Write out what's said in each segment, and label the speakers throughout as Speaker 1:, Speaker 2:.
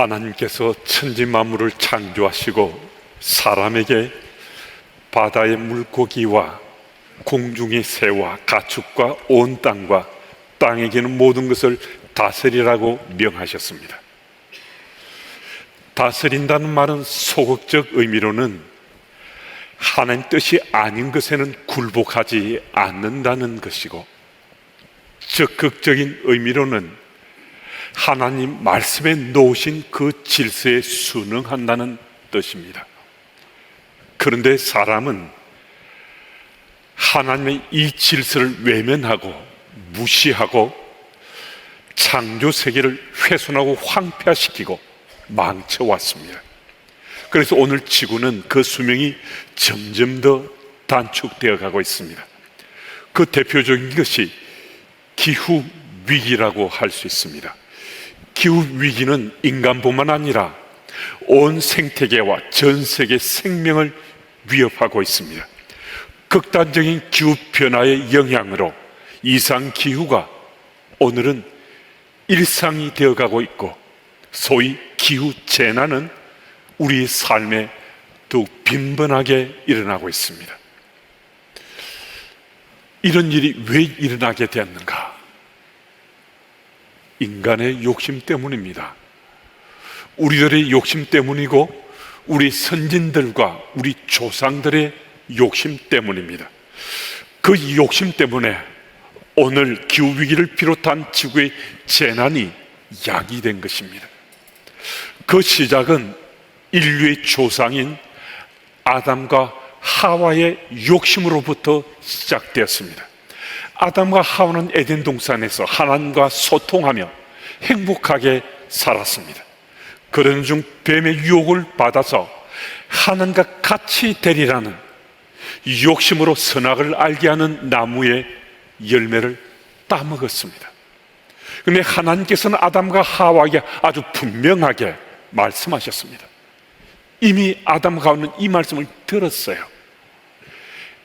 Speaker 1: 하나님께서 천지 만물을 창조하시고 사람에게 바다의 물고기와 공중의 새와 가축과 온 땅과 땅에게는 모든 것을 다스리라고 명하셨습니다. 다스린다는 말은 소극적 의미로는 하나님 뜻이 아닌 것에는 굴복하지 않는다는 것이고, 적극적인 의미로는 하나님 말씀에 놓으신 그 질서에 순응한다는 뜻입니다. 그런데 사람은 하나님의 이 질서를 외면하고 무시하고 창조 세계를 훼손하고 황폐화시키고 망쳐왔습니다. 그래서 오늘 지구는 그 수명이 점점 더 단축되어 가고 있습니다. 그 대표적인 것이 기후 위기라고 할 수 있습니다. 기후 위기는 인간뿐만 아니라 온 생태계와 전 세계 생명을 위협하고 있습니다. 극단적인 기후 변화의 영향으로 이상 기후가 오늘은 일상이 되어가고 있고, 소위 기후 재난은 우리 삶에 더욱 빈번하게 일어나고 있습니다. 이런 일이 왜 일어나게 되었는가? 인간의 욕심 때문입니다. 우리들의 욕심 때문이고 우리 선진들과 우리 조상들의 욕심 때문입니다. 그 욕심 때문에 오늘 기후위기를 비롯한 지구의 재난이 야기된 것입니다. 그 시작은 인류의 조상인 아담과 하와의 욕심으로부터 시작되었습니다. 아담과 하와는 에덴 동산에서 하나님과 소통하며 행복하게 살았습니다. 그런 중 뱀의 유혹을 받아서 하나님과 같이 되리라는 욕심으로 선악을 알게 하는 나무의 열매를 따먹었습니다. 그런데 하나님께서는 아담과 하와에게 아주 분명하게 말씀하셨습니다. 이미 아담과 하와는 이 말씀을 들었어요.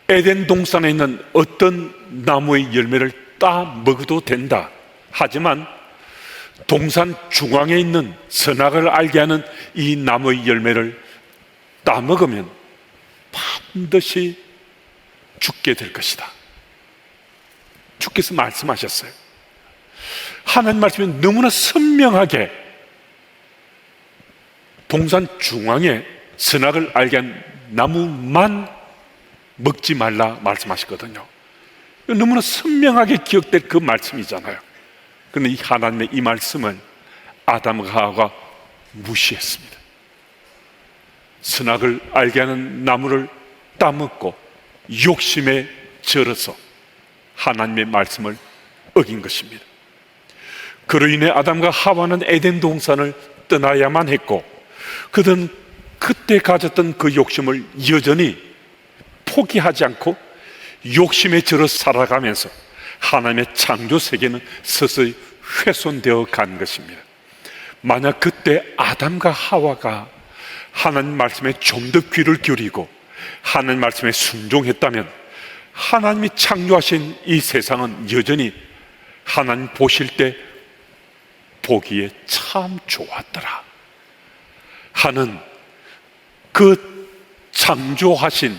Speaker 1: 에덴 동산에 있는 어떤 나무의 열매를 따먹어도 된다. 하지만 동산 중앙에 있는 선악을 알게 하는 이 나무의 열매를 따먹으면 반드시 죽게 될 것이다. 주께서 말씀하셨어요. 하나님 말씀이 너무나 선명하게 동산 중앙에 선악을 알게 한 나무만 먹지 말라 말씀하시거든요. 너무나 선명하게 기억될 그 말씀이잖아요. 그런데 이 하나님의 이 말씀을 아담과 하와가 무시했습니다. 선악을 알게 하는 나무를 따먹고 욕심에 절어서 하나님의 말씀을 어긴 것입니다. 그로 인해 아담과 하와는 에덴 동산을 떠나야만 했고, 그들은 그때 가졌던 그 욕심을 여전히 포기하지 않고 욕심에 절어 살아가면서 하나님의 창조 세계는 서서히 훼손되어 간 것입니다. 만약 그때 아담과 하와가 하나님 말씀에 좀 더 귀를 기울이고 하나님 말씀에 순종했다면 하나님이 창조하신 이 세상은 여전히 하나님 보실 때 보기에 참 좋았더라 하는 그 창조하신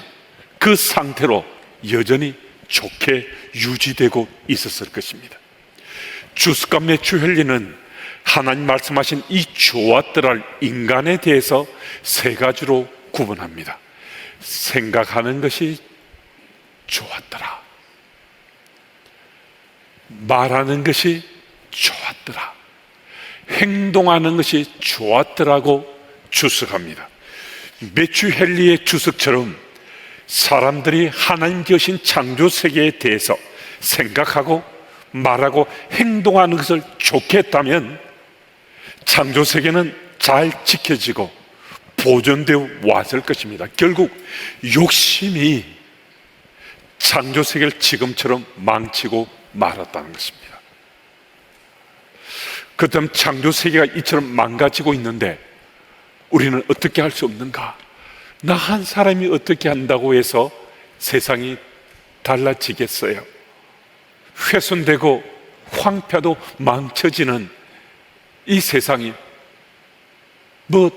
Speaker 1: 그 상태로 여전히 좋게 유지되고 있었을 것입니다. 주스감 매추 헨리는 하나님 말씀하신 이 좋았더라를 인간에 대해서 세 가지로 구분합니다. 생각하는 것이 좋았더라, 말하는 것이 좋았더라, 행동하는 것이 좋았더라고 주석합니다. 매추 헨리의 주석처럼 사람들이 하나님 지으신 창조 세계에 대해서 생각하고 말하고 행동하는 것을 좋게 했다면 창조 세계는 잘 지켜지고 보존되어 왔을 것입니다. 결국 욕심이 창조 세계를 지금처럼 망치고 말았다는 것입니다. 그렇다면 창조 세계가 이처럼 망가지고 있는데 우리는 어떻게 할 수 없는가? 나 한 사람이 어떻게 한다고 해서 세상이 달라지겠어요? 훼손되고 황폐도 망쳐지는 이 세상이 뭐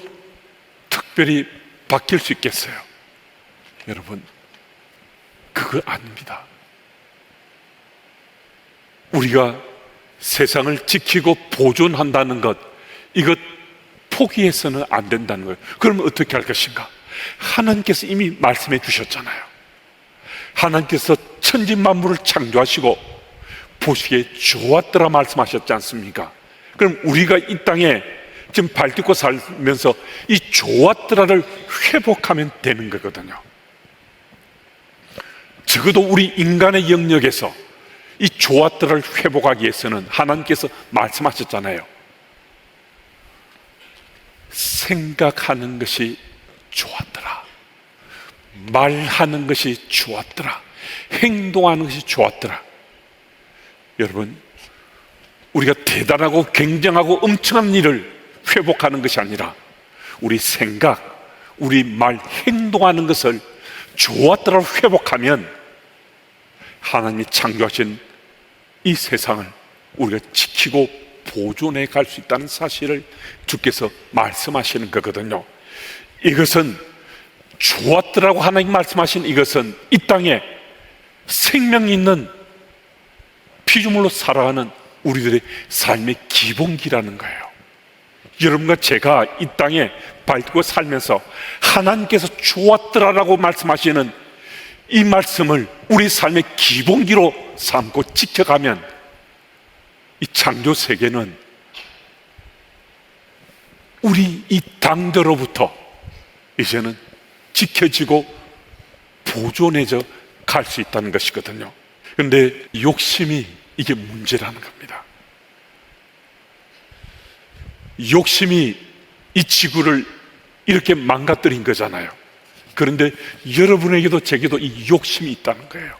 Speaker 1: 특별히 바뀔 수 있겠어요? 여러분, 그거 아닙니다. 우리가 세상을 지키고 보존한다는 것, 이것 포기해서는 안 된다는 거예요. 그러면 어떻게 할 것인가? 하나님께서 이미 말씀해 주셨잖아요. 하나님께서 천지만물을 창조하시고 보시기에 좋았더라 말씀하셨지 않습니까? 그럼 우리가 이 땅에 지금 발딛고 살면서 이 좋았더라를 회복하면 되는 거거든요. 적어도 우리 인간의 영역에서 이 좋았더라를 회복하기 위해서는 하나님께서 말씀하셨잖아요. 생각하는 것이 좋았더라, 말하는 것이 좋았더라, 행동하는 것이 좋았더라. 여러분, 우리가 대단하고 굉장하고 엄청난 일을 회복하는 것이 아니라 우리 생각, 우리 말, 행동하는 것을 좋았더라로 회복하면 하나님이 창조하신 이 세상을 우리가 지키고 보존해 갈 수 있다는 사실을 주께서 말씀하시는 거거든요. 이것은 좋았더라고 하나님 말씀하신 이것은 이 땅에 생명 있는 피조물로 살아가는 우리들의 삶의 기본기라는 거예요. 여러분과 제가 이 땅에 밟고 살면서 하나님께서 좋았더라라고 말씀하시는 이 말씀을 우리 삶의 기본기로 삼고 지켜가면 이 창조 세계는 우리 이 당대로부터 이제는 지켜지고 보존해져 갈 수 있다는 것이거든요. 그런데 욕심이 이게 문제라는 겁니다. 욕심이 이 지구를 이렇게 망가뜨린 거잖아요. 그런데 여러분에게도 제게도 이 욕심이 있다는 거예요.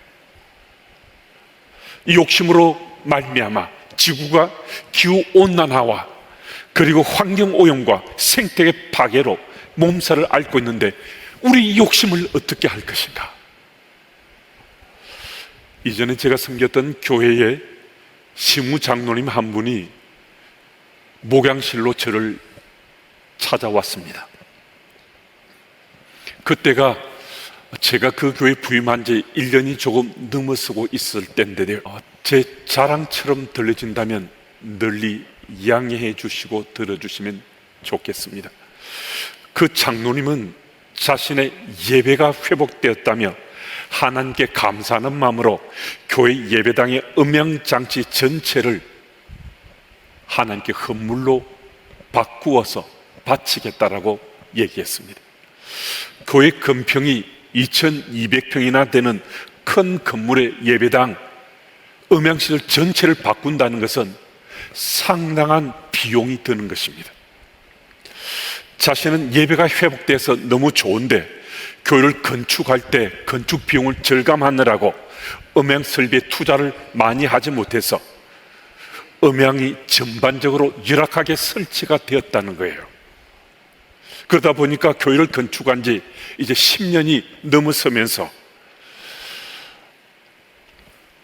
Speaker 1: 이 욕심으로 말미암아 지구가 기후온난화와 그리고 환경오염과 생태계 파괴로 몸살을 앓고 있는데 우리 이 욕심을 어떻게 할 것인가? 이전에 제가 섬겼던 교회에 시무장로님 한 분이 목양실로 저를 찾아왔습니다. 그때가 제가 그 교회 부임한 지 1년이 조금 넘어서고 있을 때인데 제 자랑처럼 들려진다면 널리 양해해 주시고 들어주시면 좋겠습니다. 그 장로님은 자신의 예배가 회복되었다며 하나님께 감사하는 마음으로 교회 예배당의 음향장치 전체를 하나님께 헌물로 바꾸어서 바치겠다라고 얘기했습니다. 교회 건평이 2200평이나 되는 큰 건물의 예배당 음향시설 전체를 바꾼다는 것은 상당한 비용이 드는 것입니다. 자신은 예배가 회복돼서 너무 좋은데 교회를 건축할 때 건축 비용을 절감하느라고 음향 설비에 투자를 많이 하지 못해서 음향이 전반적으로 열악하게 설치가 되었다는 거예요. 그러다 보니까 교회를 건축한 지 이제 10년이 넘어서면서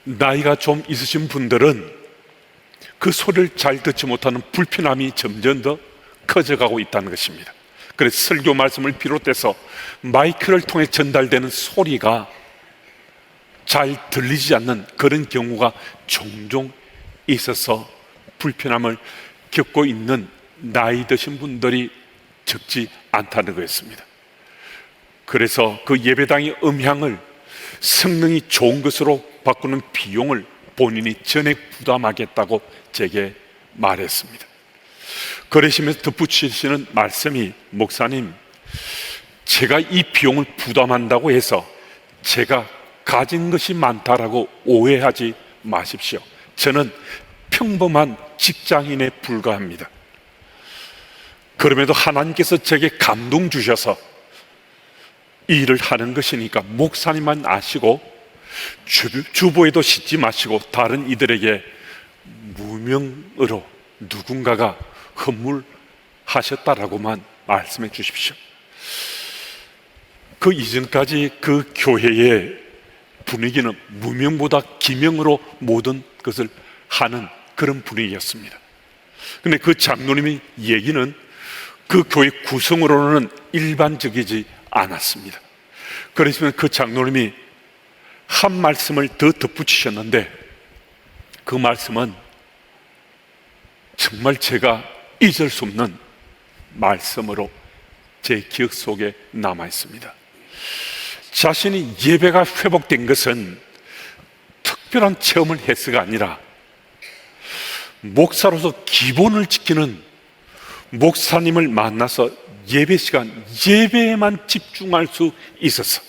Speaker 1: 나이가 좀 있으신 분들은 그 소리를 잘 듣지 못하는 불편함이 점점 더 커져가고 있다는 것입니다. 그래서 설교 말씀을 비롯해서 마이크를 통해 전달되는 소리가 잘 들리지 않는 그런 경우가 종종 있어서 불편함을 겪고 있는 나이 드신 분들이 적지 않다는 거였습니다. 그래서 그 예배당의 음향을 성능이 좋은 것으로 바꾸는 비용을 본인이 전액 부담하겠다고 제게 말했습니다. 그러시면서 덧붙이시는 말씀이, 목사님, 제가 이 비용을 부담한다고 해서 제가 가진 것이 많다라고 오해하지 마십시오. 저는 평범한 직장인에 불과합니다. 그럼에도 하나님께서 제게 감동 주셔서 이 일을 하는 것이니까 목사님만 아시고 주보에도 싣지 마시고 다른 이들에게 무명으로 누군가가 헌물하셨다라고만 말씀해 주십시오. 그 이전까지 그 교회의 분위기는 무명보다 기명으로 모든 것을 하는 그런 분위기였습니다. 근데 그 장로님의 얘기는 그 교회 구성으로는 일반적이지 않았습니다. 그래서 그 장로님이 한 말씀을 더 덧붙이셨는데, 그 말씀은 정말 제가 잊을 수 없는 말씀으로 제 기억 속에 남아 있습니다. 자신이 예배가 회복된 것은 특별한 체험을 해서가 아니라 목사로서 기본을 지키는 목사님을 만나서 예배 시간, 예배에만 집중할 수 있어서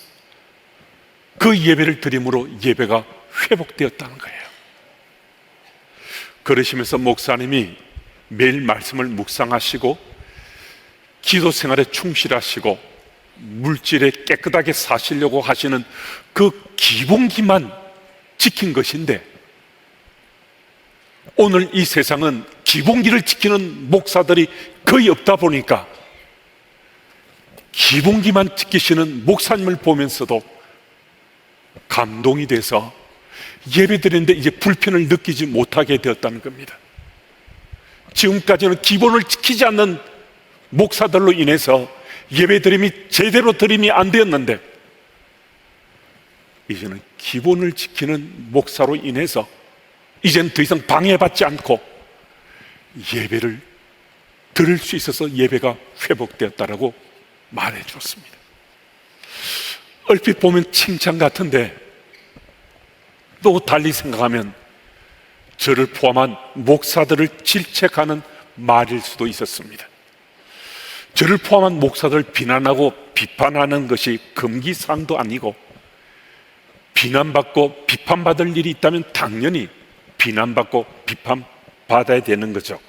Speaker 1: 그 예배를 드림으로 예배가 회복되었다는 거예요. 그러시면서 목사님이 매일 말씀을 묵상하시고 기도 생활에 충실하시고 물질에 깨끗하게 사시려고 하시는 그 기본기만 지킨 것인데, 오늘 이 세상은 기본기를 지키는 목사들이 거의 없다 보니까 기본기만 지키시는 목사님을 보면서도 감동이 돼서 예배드리는데 이제 불편을 느끼지 못하게 되었다는 겁니다. 지금까지는 기본을 지키지 않는 목사들로 인해서 예배드림이 제대로 드림이 안 되었는데, 이제는 기본을 지키는 목사로 인해서 이제는 더 이상 방해받지 않고 예배를 드릴 수 있어서 예배가 회복되었다라고 말해 주었습니다. 얼핏 보면 칭찬 같은데, 또 달리 생각하면 저를 포함한 목사들을 질책하는 말일 수도 있었습니다. 저를 포함한 목사들을 비난하고 비판하는 것이 금기사항도 아니고, 비난받고 비판받을 일이 있다면 당연히 비난받고 비판받아야 되는 거죠.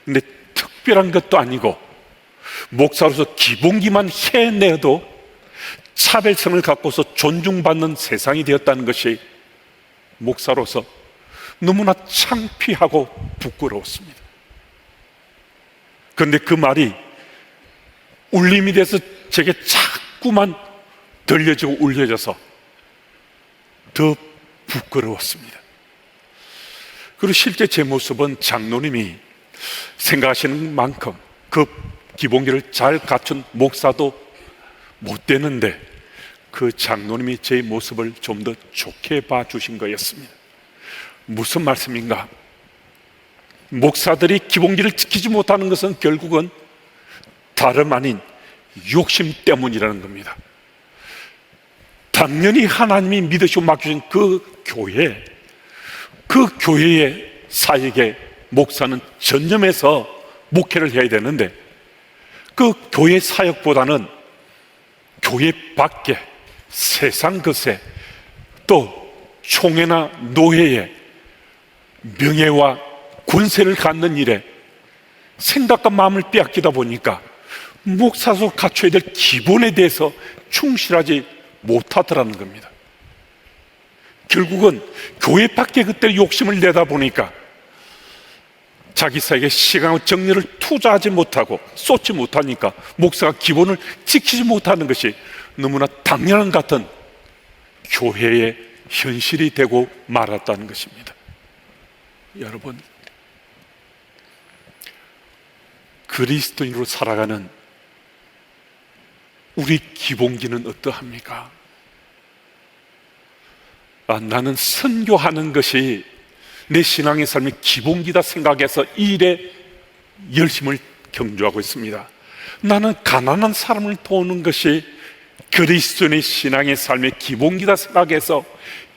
Speaker 1: 근데 특별한 것도 아니고 목사로서 기본기만 해내도 차별성을 갖고서 존중받는 세상이 되었다는 것이 목사로서 너무나 창피하고 부끄러웠습니다. 그런데 그 말이 울림이 돼서 제게 자꾸만 들려지고 울려져서 더 부끄러웠습니다. 그리고 실제 제 모습은 장로님이 생각하시는 만큼 그 기본기를 잘 갖춘 목사도 못 되는데, 그 장로님이 제 모습을 좀 더 좋게 봐주신 거였습니다. 무슨 말씀인가? 목사들이 기본기를 지키지 못하는 것은 결국은 다름 아닌 욕심 때문이라는 겁니다. 당연히 하나님이 믿으시고 맡기신 그 교회의 사역에 목사는 전념해서 목회를 해야 되는데, 그 교회 사역보다는 교회 밖에 세상 것에, 또 총회나 노회에 명예와 권세를 갖는 일에 생각과 마음을 빼앗기다 보니까 목사로 갖춰야 될 기본에 대해서 충실하지 못하더라는 겁니다. 결국은 교회 밖에 그때 욕심을 내다 보니까 자기 사역에 시간과 정리를 투자하지 못하고 쏟지 못하니까 목사가 기본을 지키지 못하는 것이 너무나 당연한 같은 교회의 현실이 되고 말았다는 것입니다. 여러분, 그리스도인으로 살아가는 우리 기본기는 어떠합니까? 나는 선교하는 것이 내 신앙의 삶의 기본기다 생각해서 이 일에 열심을 경주하고 있습니다. 나는 가난한 사람을 도우는 것이 그리스도인의 신앙의 삶의 기본기다 생각해서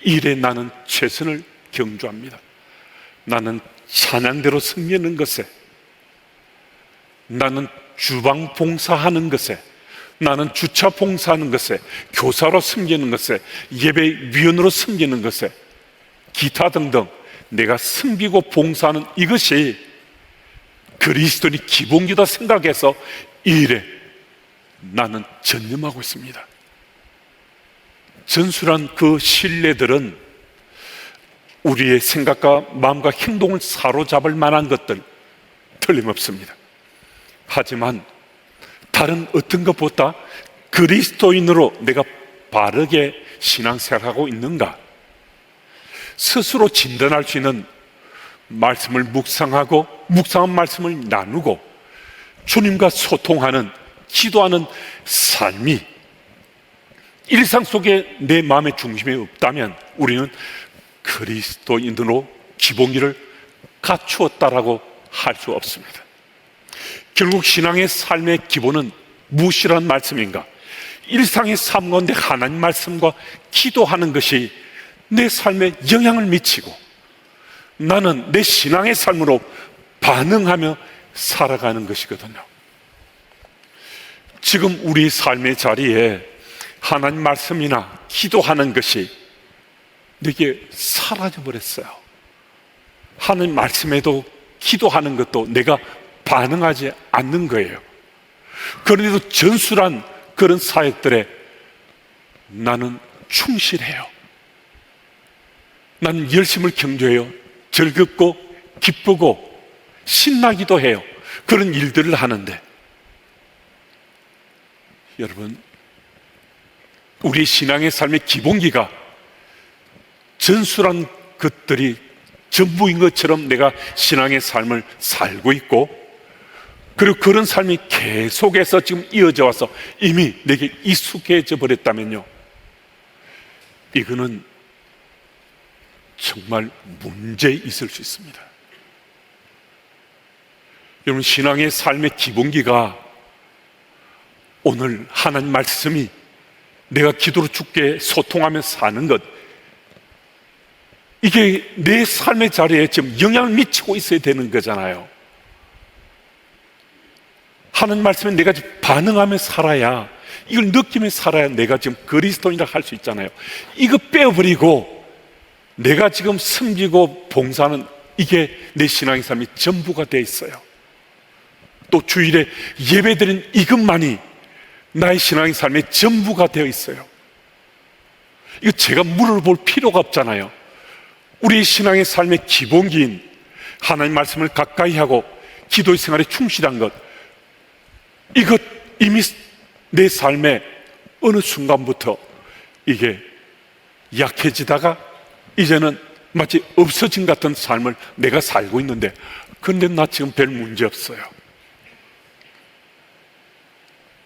Speaker 1: 이 일에 나는 최선을 경주합니다. 나는 찬양대로 섬기는 것에, 나는 주방 봉사하는 것에, 나는 주차 봉사하는 것에, 교사로 섬기는 것에, 예배위원으로 섬기는 것에, 기타 등등 내가 섬기고 봉사하는 이것이 그리스도인의 기본기다 생각해서 이 일에 나는 전념하고 있습니다. 전술한 그 신뢰들은 우리의 생각과 마음과 행동을 사로잡을 만한 것들 틀림없습니다. 하지만 다른 어떤 것보다 그리스도인으로 내가 바르게 신앙생활하고 있는가, 스스로 진단할 수 있는 말씀을 묵상하고 묵상한 말씀을 나누고 주님과 소통하는, 기도하는 삶이 일상 속에 내 마음의 중심에 없다면 우리는 그리스도인으로 기본기를 갖추었다라고 할 수 없습니다. 결국 신앙의 삶의 기본은 무엇이라는 말씀인가? 일상의 삶 가운데 하나님 말씀과 기도하는 것이 내 삶에 영향을 미치고 나는 내 신앙의 삶으로 반응하며 살아가는 것이거든요. 지금 우리 삶의 자리에 하나님 말씀이나 기도하는 것이 내게 사라져 버렸어요. 하나님 말씀에도 기도하는 것도 내가 반응하지 않는 거예요. 그런데도 전술한 그런 사역들에 나는 충실해요. 나는 열심을 경주해요. 즐겁고 기쁘고 신나기도 해요. 그런 일들을 하는데 여러분, 우리 신앙의 삶의 기본기가 전술한 것들이 전부인 것처럼 내가 신앙의 삶을 살고 있고, 그리고 그런 삶이 계속해서 지금 이어져 와서 이미 내게 익숙해져 버렸다면요, 이거는 정말 문제 있을 수 있습니다. 여러분, 신앙의 삶의 기본기가 오늘 하나님 말씀이 내가 기도로 주께 소통하며 사는 것, 이게 내 삶의 자리에 지금 영향을 미치고 있어야 되는 거잖아요. 하나님 말씀에 내가 지금 반응하며 살아야, 이걸 느끼며 살아야 내가 지금 그리스도인이라 할 수 있잖아요. 이거 빼어버리고 내가 지금 섬기고 봉사하는 이게 내 신앙의 삶이 전부가 돼 있어요. 또 주일에 예배드린 이것만이 나의 신앙의 삶의 전부가 되어 있어요. 이거 제가 물어볼 필요가 없잖아요. 우리 신앙의 삶의 기본기인 하나님 말씀을 가까이 하고 기도의 생활에 충실한 것, 이것 이미 내 삶에 어느 순간부터 이게 약해지다가 이제는 마치 없어진 같은 삶을 내가 살고 있는데, 그런데 나 지금 별 문제 없어요.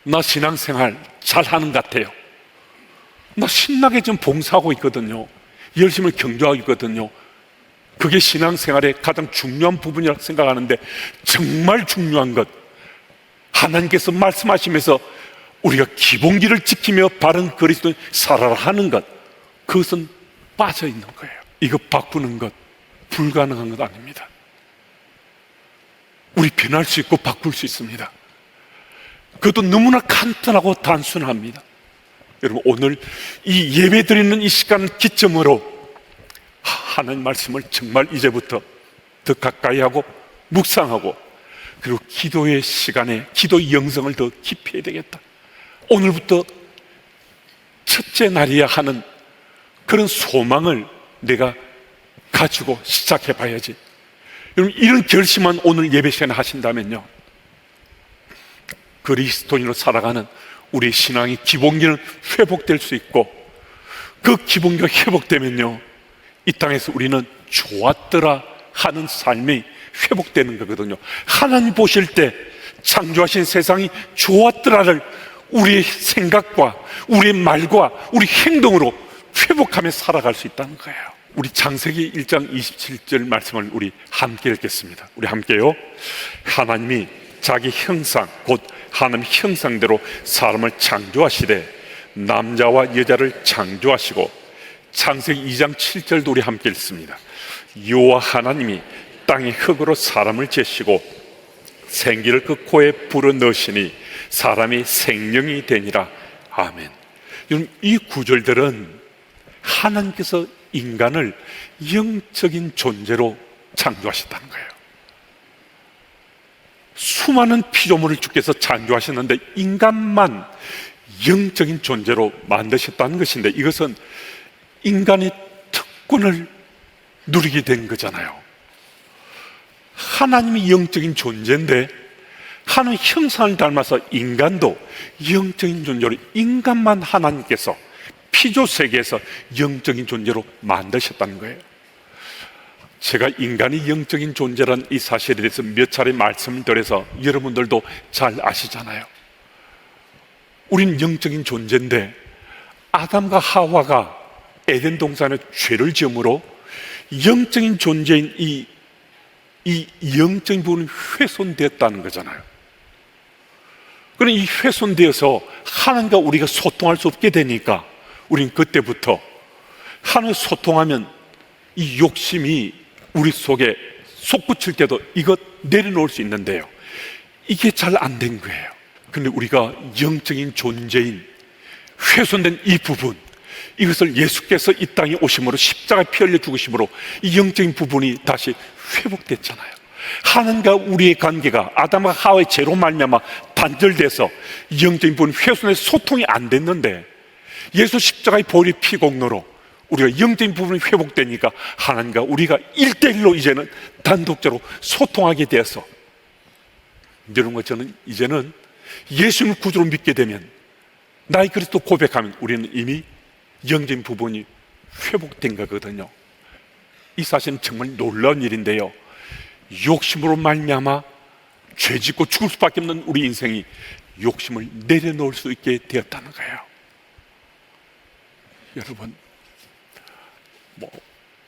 Speaker 1: 나 신앙생활 잘하는 것 같아요. 나 신나게 좀 봉사하고 있거든요. 열심히 경주하고 있거든요. 그게 신앙생활의 가장 중요한 부분이라고 생각하는데, 정말 중요한 것, 하나님께서 말씀하시면서 우리가 기본기를 지키며 바른 그리스도인 살아라 하는 것, 그것은 빠져 있는 거예요. 이거 바꾸는 것 불가능한 것 아닙니다. 우리 변할 수 있고 바꿀 수 있습니다. 그것도 너무나 간단하고 단순합니다. 여러분, 오늘 이 예배 드리는 이 시간 기점으로 하나님 말씀을 정말 이제부터 더 가까이 하고 묵상하고, 그리고 기도의 시간에 기도의 영성을 더 깊이 해야 되겠다. 오늘부터 첫째 날이야 하는 그런 소망을 내가 가지고 시작해 봐야지. 여러분, 이런 결심만 오늘 예배 시간에 하신다면요, 그리스도인으로 살아가는 우리 신앙의 기본기는 회복될 수 있고, 그 기본기가 회복되면요, 이 땅에서 우리는 좋았더라 하는 삶이 회복되는 거거든요. 하나님 보실 때 창조하신 세상이 좋았더라를 우리의 생각과 우리의 말과 우리 행동으로 회복하며 살아갈 수 있다는 거예요. 우리 창세기 1장 27절 말씀을 우리 함께 읽겠습니다. 우리 함께요. 하나님이 자기 형상, 곧 하나님 형상대로 사람을 창조하시되 남자와 여자를 창조하시고, 창세기 2장 7절도 우리 함께 읽습니다. 여호와 하나님이 땅의 흙으로 사람을 재시고 생기를 그 코에 불어넣으시니 사람이 생명이 되니라. 아멘. 여러분, 이 구절들은 하나님께서 인간을 영적인 존재로 창조하셨다는 거예요. 수많은 피조물을 주께서 창조하셨는데 인간만 영적인 존재로 만드셨다는 것인데, 이것은 인간이 특권을 누리게 된 거잖아요. 하나님이 영적인 존재인데 하나님 형상을 닮아서 인간도 영적인 존재로, 인간만 하나님께서 피조 세계에서 영적인 존재로 만드셨다는 거예요. 제가 인간이 영적인 존재란 이 사실에 대해서 몇 차례 말씀을 드려서 여러분들도 잘 아시잖아요. 우리는 영적인 존재인데 아담과 하와가 에덴 동산에 죄를 지음으로 영적인 존재인 이 영적인 부분이 훼손되었다는 거잖아요. 그럼 이 훼손되어서 하나님과 우리가 소통할 수 없게 되니까 우리는 그때부터 하나님과 소통하면 이 욕심이 우리 속에 솟구칠 때도 이것 내려놓을 수 있는데요, 이게 잘 안 된 거예요. 근데 우리가 영적인 존재인 훼손된 이 부분, 이것을 예수께서 이 땅에 오심으로 십자가에 피 흘려 죽으심으로 이 영적인 부분이 다시 회복됐잖아요. 하나님과 우리의 관계가 아담과 하와의 죄로 말미암아 단절돼서 영적인 부분 훼손해서 소통이 안 됐는데 예수 십자가의 보혈의 피공로로 우리가 영적인 부분이 회복되니까 하나님과 우리가 1대1로 이제는 단독적으로 소통하게 되어서, 여러분과 저는 이제는 예수님을 구주로 믿게 되면, 나의 그리스도 고백하면 우리는 이미 영적인 부분이 회복된 거거든요. 이 사실은 정말 놀라운 일인데요, 욕심으로 말미암아 죄짓고 죽을 수밖에 없는 우리 인생이 욕심을 내려놓을 수 있게 되었다는 거예요. 여러분,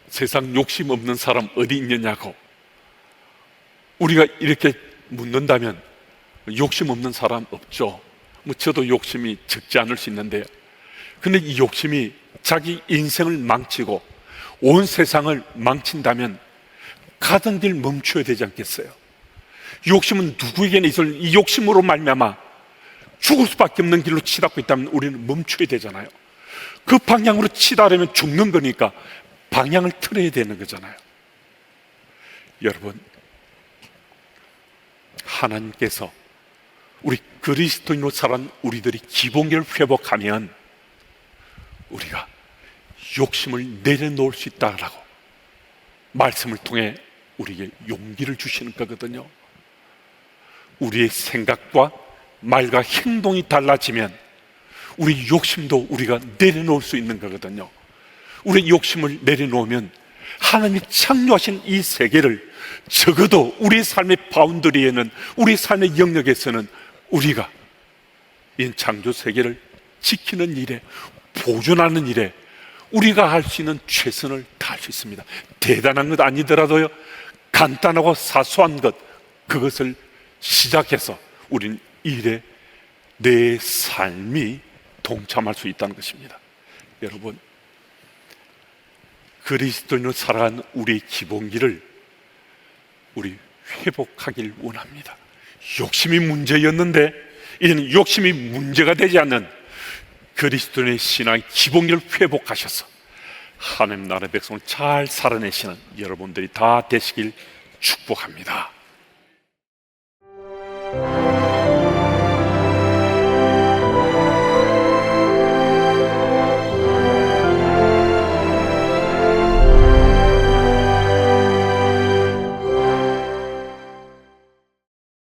Speaker 1: 세상 욕심 없는 사람 어디 있느냐고 우리가 이렇게 묻는다면 욕심 없는 사람 없죠. 저도 욕심이 적지 않을 수 있는데요, 근데 이 욕심이 자기 인생을 망치고 온 세상을 망친다면 가던 길 멈춰야 되지 않겠어요? 욕심은 누구에게나 있을, 이 욕심으로 말미암아 죽을 수밖에 없는 길로 치닫고 있다면 우리는 멈춰야 되잖아요. 그 방향으로 치닫으면 죽는 거니까 방향을 틀어야 되는 거잖아요. 여러분, 하나님께서 우리 그리스도인으로 살아온 우리들이 기본기를 회복하면 우리가 욕심을 내려놓을 수 있다라고 말씀을 통해 우리에게 용기를 주시는 거거든요. 우리의 생각과 말과 행동이 달라지면 우리 욕심도 우리가 내려놓을 수 있는 거거든요. 우리 욕심을 내려놓으면 하나님이 창조하신 이 세계를 적어도 우리 삶의 바운더리에는, 우리 삶의 영역에서는 우리가 이 창조 세계를 지키는 일에, 보존하는 일에 우리가 할 수 있는 최선을 다할 수 있습니다. 대단한 것 아니더라도요, 간단하고 사소한 것, 그것을 시작해서 우리는 이 일에 내 삶이 동참할 수 있다는 것입니다. 여러분, 그리스도인으로 살아간 우리의 기본기를 우리 회복하길 원합니다. 욕심이 문제였는데 이제는 욕심이 문제가 되지 않는 그리스도인의 신앙의 기본기를 회복하셔서 하나님 나라의 백성을 잘 살아내시는 여러분들이 다 되시길 축복합니다.